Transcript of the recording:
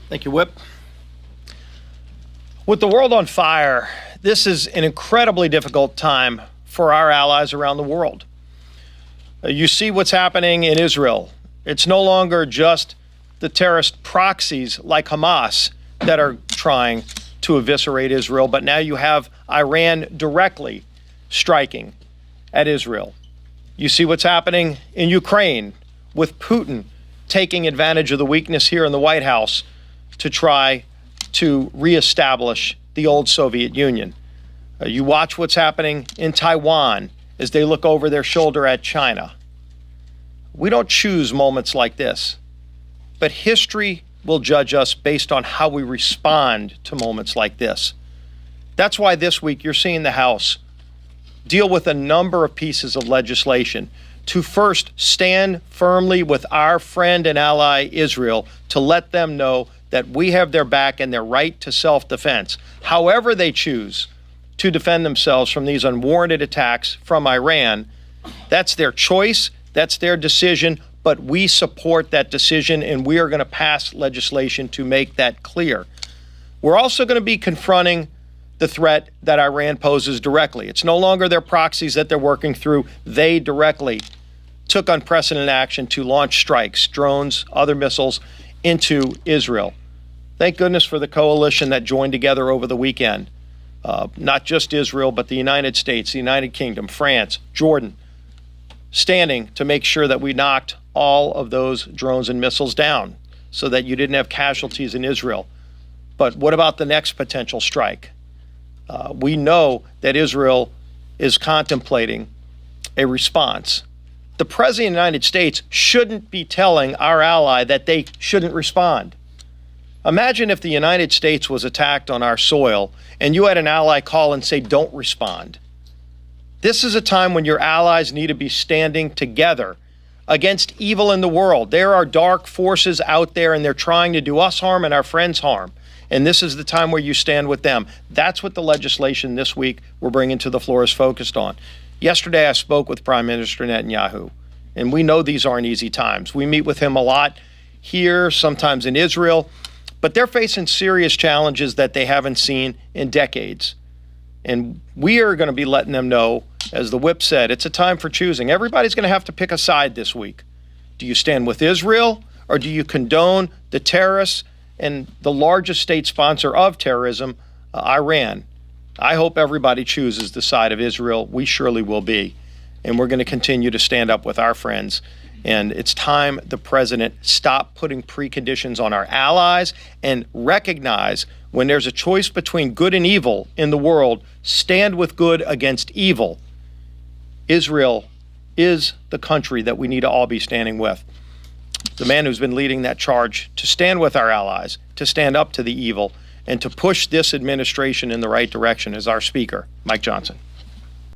Thank you, Whip. With the world on fire, this is an incredibly difficult time for our allies around the world. You see what's happening in Israel. It's no longer just the terrorist proxies like Hamas that are trying to eviscerate Israel, but now you have Iran directly striking at Israel. You see what's happening in Ukraine with Putin taking advantage of the weakness here in the White House to try to reestablish the old Soviet Union. You watch what's happening in Taiwan as they look over their shoulder at China. We don't choose moments like this, but history will judge us based on how we respond to moments like this. That's why this week you're seeing the House deal with a number of pieces of legislation to first stand firmly with our friend and ally Israel to let them know that we have their back and their right to self-defense, however they choose to defend themselves from these unwarranted attacks from Iran. That's their choice, that's their decision, but we support that decision and we are going to pass legislation to make that clear. We're also going to be confronting the threat that Iran poses directly. It's no longer their proxies that they're working through. They directly took unprecedented action to launch strikes, drones, other missiles into Israel. Thank goodness for the coalition that joined together over the weekend. Not just Israel, but the United States, the United Kingdom, France, Jordan, standing to make sure that we knocked all of those drones and missiles down so that you didn't have casualties in Israel. But what about the next potential strike? We know that Israel is contemplating a response. The President of the United States shouldn't be telling our ally that they shouldn't respond. Imagine if the United States was attacked on our soil and you had an ally call and say, don't respond. This is a time when your allies need to be standing together against evil in the world. There are dark forces out there and they're trying to do us harm and our friends harm. And this is the time where you stand with them. That's what the legislation this week we're bringing to the floor is focused on. Yesterday, I spoke with Prime Minister Netanyahu, and we know these aren't easy times. We meet with him a lot here, sometimes in Israel, but they're facing serious challenges that they haven't seen in decades. And we are going to be letting them know, as the Whip said, it's a time for choosing. Everybody's going to have to pick a side this week. Do you stand with Israel, or do you condone the terrorists and the largest state sponsor of terrorism, Iran? I hope everybody chooses the side of Israel. We surely will be. And we're going to continue to stand up with our friends. And it's time the president stop putting preconditions on our allies and recognize when there's a choice between good and evil in the world, stand with good against evil. Israel is the country that we need to all be standing with. The man who's been leading that charge to stand with our allies, to stand up to the evil, and to push this administration in the right direction is our Speaker, Mike Johnson.